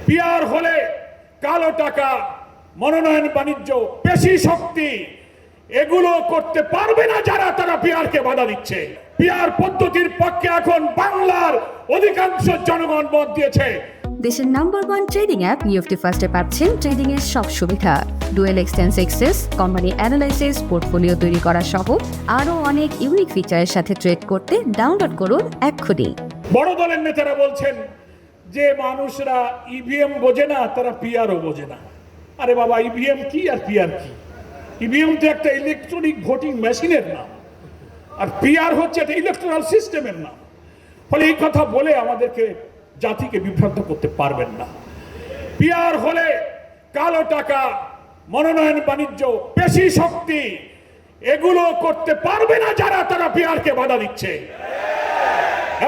PR হলে কালো টাকা, মনোনয়ন বাণিজ্য, পেশি শক্তি এগুলো করতে পারবে না যারা, তারা পিআরকে বাধা দিচ্ছে। পিআর পদ্ধতির পক্ষে এখন বাংলার অধিকাংশ জনগণ মত দিয়েছে। দেশের নাম্বার 1 ট্রেডিং অ্যাপ নিফটি ফার্স্টে পাচ্ছেন ট্রেডিং এর সব সুবিধা, dual exchange access, company analysis, portfolio তৈরি করা সহ আরও অনেক ইউনিক ফিচারের সাথে ট্রেড করতে ডাউনলোড করুন এক্ষুনি। বড় দলের নেতারা বলছেন যে মানুষরা ইভিএম বোঝে না, তারা পিআরও বোঝে না। আরে বাবা, ইভিএম কি আর পিআর কি? ইভিএম তো একটা ইলেকট্রনিক ভোটিং মেশিনের নাম, আর পিআর হচ্ছে একটা ইলেকট্রাল সিস্টেমের নাম। ফলে এই কথা বলে আমাদেরকে জাতিকে বিভ্রান্ত করতে পারবেন না। পিআর হলে কালো টাকা, মনোনয়ন বাণিজ্য, পেশি শক্তি এগুলো করতে পারবে না যারা, তারা পিআরকে বাধা দিচ্ছে।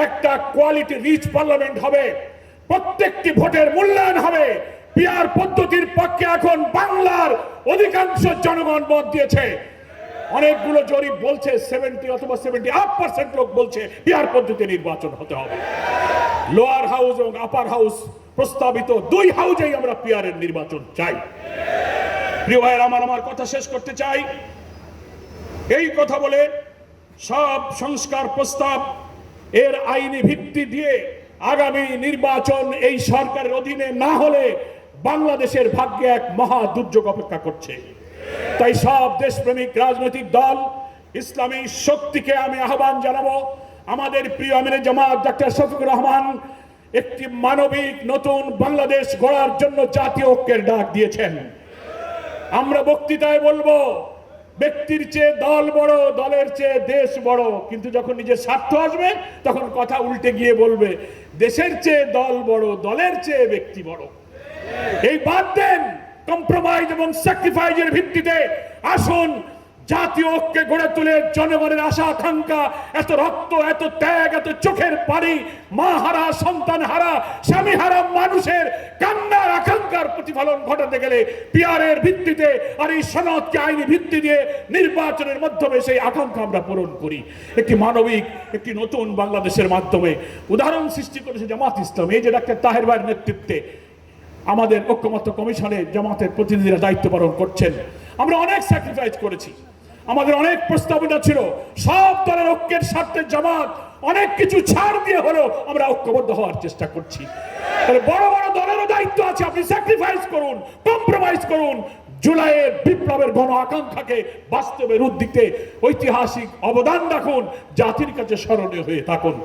একটা কোয়ালিটি রিচ পার্লামেন্ট হবে, প্রত্যেকটি ভোটের মূল্যায়ন হবে। পিআর পদ্ধতির পক্ষে এখন বাংলার অধিকাংশ জনগণ মত দিয়েছে। অনেকগুলো জরিপ বলছে 70 অথবা 78% লোক বলছে পিআর পদ্ধতি নির্বাচন হতে হবে। লোয়ার হাউস এবং আপার হাউস প্রস্তাবিত দুই হাউসেই আমরা পিআর এর নির্বাচন চাই। প্রিয় ভাইয়েরা, আমার কথা শেষ করতে চাই এই কথা বলে, সব সংস্কার প্রস্তাব এর আইনি ভিত্তি দিয়ে আগামী নির্বাচন এই সরকারের অধীনে না হলে বাংলাদেশের ভাগ্যে এক মহা দুর্যোগ অপেক্ষা করছে। তাই সব দেশপ্রেমিক রাজনৈতিক দল, ইসলামী শক্তিকে আমি আহ্বান জানাবো, আমাদের প্রিয় আমিরে জামাত ডক্টর শফিকুর রহমান একটি মানবিক নতুন বাংলাদেশ গড়ার জন্য জাতীয় ঐক্যের ডাক দিয়েছেন। আমরা বক্তৃতায় বলবো ব্যক্তির চেয়ে দল বড়, দলের চেয়ে দেশ বড়, কিন্তু যখন নিজের স্বার্থ আসবে তখন কথা উল্টে গিয়ে বলবে দেশের চেয়ে দল বড়, দলের চেয়ে ব্যক্তি বড়। এই বাদ দেন, কম্প্রোমাইজ এবং স্যাক্রিফাইসের ভিত্তিতে আসুন জাতীয় ঐক্যে গড়ে তুলে জনগণের আশা আকাঙ্ক্ষা, এত রক্ত, এত ত্যাগ, এত চোখের পানি, মা হারা, সন্তান হারা, স্বামী হারা মানুষের কান্নার আকাঙ্ক্ষার প্রতিফলন ঘটাতে গেলে পিআরের ভিত্তিতে আর এই সনদকে আইনি ভিত্তি দিয়ে নির্বাচনের মাধ্যমে সেই আকাঙ্ক্ষা আমরা পূরণ করি। একটি মানবিক, একটি নতুন বাংলাদেশের মাধ্যমে উদাহরণ সৃষ্টি করেছে জামাত ইসলাম। এই যে ডাক্তার তাহের ভাইয়ের নেতৃত্বে আমাদের ঐক্যমত্য কমিশনে জামাতের প্রতিনিধিরা দায়িত্ব পালন করছেন। আমরা অনেক স্যাক্রিফাইস করেছি, আমাদের অনেক প্রস্তাবনা ছিল, সব দলের ঐক্যের স্বার্থে জামাত অনেক কিছু ছাড় দিয়ে হলেও আমরা ঐক্যবদ্ধ হওয়ার চেষ্টা করছি। বড় বড় দলেরও দায়িত্ব আছে, আপনি স্যাক্রিফাইস করুন, কম্প্রোমাইজ করুন, জুলাইয়ের বিপ্লবের গণ আকাঙ্ক্ষাকে বাস্তবে রূপ দিতে ঐতিহাসিক অবদান রাখুন, জাতির কাছে স্মরণীয় হয়ে থাকুন।